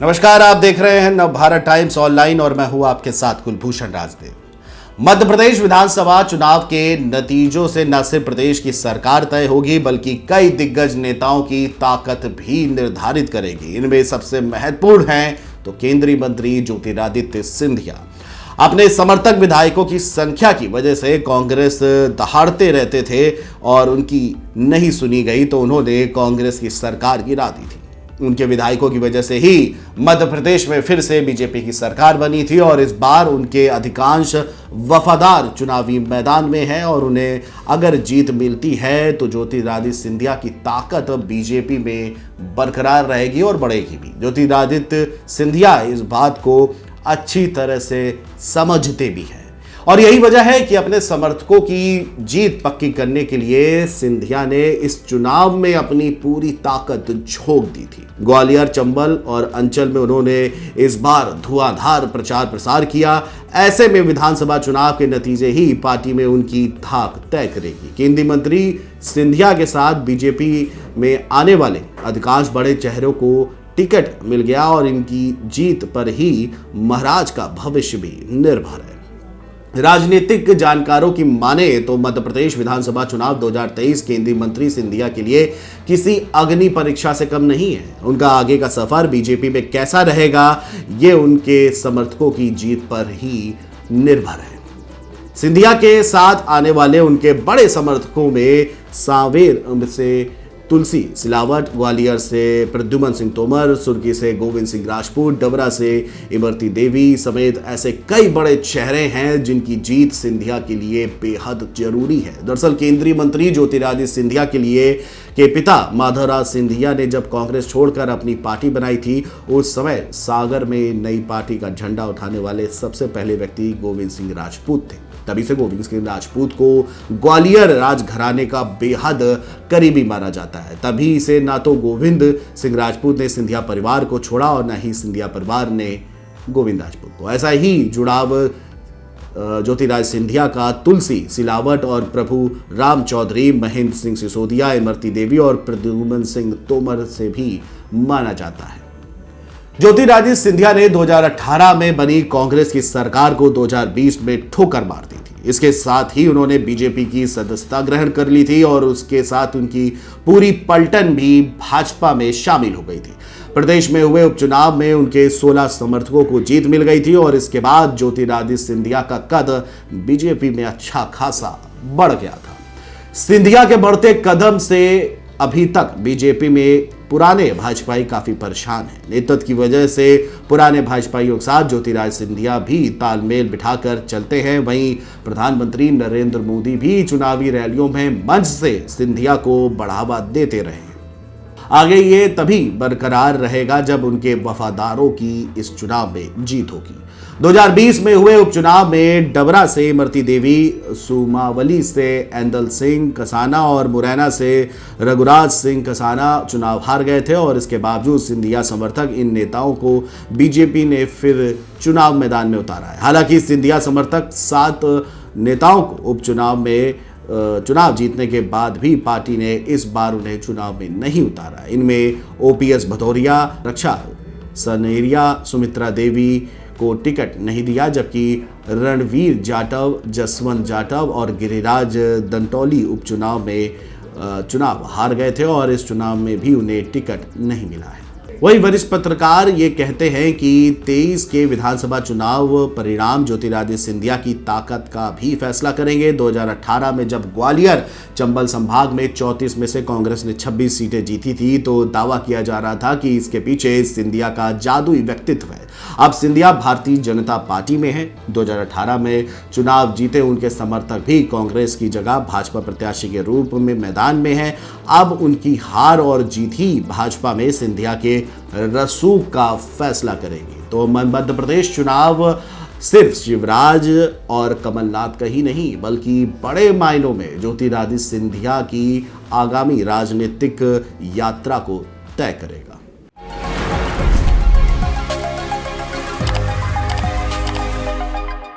नमस्कार, आप देख रहे हैं नवभारत टाइम्स ऑनलाइन और मैं हूं आपके साथ कुलभूषण राजदेव। मध्य प्रदेश विधानसभा चुनाव के नतीजों से न सिर्फ प्रदेश की सरकार तय होगी बल्कि कई दिग्गज नेताओं की ताकत भी निर्धारित करेगी। इनमें सबसे महत्वपूर्ण हैं तो केंद्रीय मंत्री ज्योतिरादित्य सिंधिया। अपने समर्थक विधायकों की संख्या की वजह से कांग्रेस दहाड़ते रहते थे और उनकी नहीं सुनी गई तो उन्होंने कांग्रेस की सरकार गिरा दी थी। उनके विधायकों की वजह से ही मध्य प्रदेश में फिर से बीजेपी की सरकार बनी थी और इस बार उनके अधिकांश वफादार चुनावी मैदान में हैं और उन्हें अगर जीत मिलती है तो ज्योतिरादित्य सिंधिया की ताकत बीजेपी में बरकरार रहेगी और बढ़ेगी भी। ज्योतिरादित्य सिंधिया इस बात को अच्छी तरह से समझते भी हैं और यही वजह है कि अपने समर्थकों की जीत पक्की करने के लिए सिंधिया ने इस चुनाव में अपनी पूरी ताकत झोंक दी थी। ग्वालियर, चंबल और अंचल में उन्होंने इस बार धुआंधार प्रचार प्रसार किया। ऐसे में विधानसभा चुनाव के नतीजे ही पार्टी में उनकी धाक तय करेगी। केंद्रीय मंत्री सिंधिया के साथ बीजेपी में आने वाले अधिकांश बड़े चेहरों को टिकट मिल गया और इनकी जीत पर ही महाराज का भविष्य भी निर्भर है। राजनीतिक जानकारों की माने तो मध्य प्रदेश विधानसभा चुनाव 2023 केंद्रीय मंत्री सिंधिया के लिए किसी अग्नि परीक्षा से कम नहीं है। उनका आगे का सफर बीजेपी में कैसा रहेगा ये उनके समर्थकों की जीत पर ही निर्भर है। सिंधिया के साथ आने वाले उनके बड़े समर्थकों में सांवेर से तुलसी सिलावट, ग्वालियर से प्रद्युमन सिंह तोमर, सुर्खी से गोविंद सिंह राजपूत, डबरा से इमरती देवी समेत ऐसे कई बड़े चेहरे हैं जिनकी जीत सिंधिया के लिए बेहद जरूरी है। दरअसल केंद्रीय मंत्री ज्योतिरादित्य सिंधिया के पिता माधवराज सिंधिया ने जब कांग्रेस छोड़कर अपनी पार्टी बनाई थी उस समय सागर में नई पार्टी का झंडा उठाने वाले सबसे पहले व्यक्ति गोविंद सिंह राजपूत थे। तभी से गोविंद सिंह राजपूत को ग्वालियर राजघराने का बेहद करीबी माना जाता है। तभी से ना तो गोविंद सिंह राजपूत ने सिंधिया परिवार को छोड़ा और न ही सिंधिया परिवार ने गोविंद राजपूत को। ऐसा ही जुड़ाव ज्योतिरादित्य सिंधिया का तुलसी सिलावट और प्रभु राम चौधरी, महेंद्र सिंह सिसोदिया, इमरती देवी और प्रद्युमन सिंह तोमर से भी माना जाता है। ज्योतिरादित्य सिंधिया ने 2018 में बनी कांग्रेस की सरकार को 2020 में ठोकर मार दी थी। इसके साथ ही उन्होंने बीजेपी की सदस्यता ग्रहण कर ली थी और उसके साथ उनकी पूरी पलटन भी भाजपा में शामिल हो गई थी। प्रदेश में हुए उपचुनाव में उनके 16 समर्थकों को जीत मिल गई थी और इसके बाद ज्योतिरादित्य सिंधिया का कद बीजेपी में अच्छा खासा बढ़ गया था। सिंधिया के बढ़ते कदम से अभी तक बीजेपी में पुराने भाजपाई काफी परेशान हैं। नेतृत्व की वजह से पुराने भाजपाइयों के साथ ज्योतिरादित्य सिंधिया भी तालमेल बिठाकर चलते हैं। वहीं प्रधानमंत्री नरेंद्र मोदी भी चुनावी रैलियों में मंच से सिंधिया को बढ़ावा देते रहे। आगे ये तभी बरकरार रहेगा जब उनके वफादारों की इस चुनाव में जीत होगी। 2020 में हुए उपचुनाव में डबरा से इमरती देवी, सुमावली से एंदल सिंह कसाना और मुरैना से रघुराज सिंह कसाना चुनाव हार गए थे और इसके बावजूद सिंधिया समर्थक इन नेताओं को बीजेपी ने फिर चुनाव मैदान में उतारा है। हालांकि सिंधिया समर्थक 7 नेताओं को उपचुनाव में चुनाव जीतने के बाद भी पार्टी ने इस बार उन्हें चुनाव में नहीं उतारा। इनमें ओपीएस भदौरिया, रक्षा सनेरिया, सुमित्रा देवी को टिकट नहीं दिया जबकि रणवीर जाटव, जसवंत जाटव और गिरिराज दंटोली उपचुनाव में चुनाव हार गए थे और इस चुनाव में भी उन्हें टिकट नहीं मिला है। वही वरिष्ठ पत्रकार ये कहते हैं कि 23 के विधानसभा चुनाव परिणाम ज्योतिरादित्य सिंधिया की ताकत का भी फैसला करेंगे। 2018 में जब ग्वालियर चंबल संभाग में 34 में से कांग्रेस ने 26 सीटें जीती थी तो दावा किया जा रहा था कि इसके पीछे सिंधिया का जादुई व्यक्तित्व है। अब सिंधिया भारतीय जनता पार्टी में है। 2018 में चुनाव जीते उनके समर्थक भी कांग्रेस की जगह भाजपा प्रत्याशी के रूप में मैदान में है। अब उनकी हार और जीत ही भाजपा में सिंधिया के रसूख का फैसला करेगी। तो मध्य प्रदेश चुनाव सिर्फ शिवराज और कमलनाथ का ही नहीं बल्कि बड़े मायनों में ज्योतिरादित्य सिंधिया की आगामी राजनीतिक यात्रा को तय करेगा।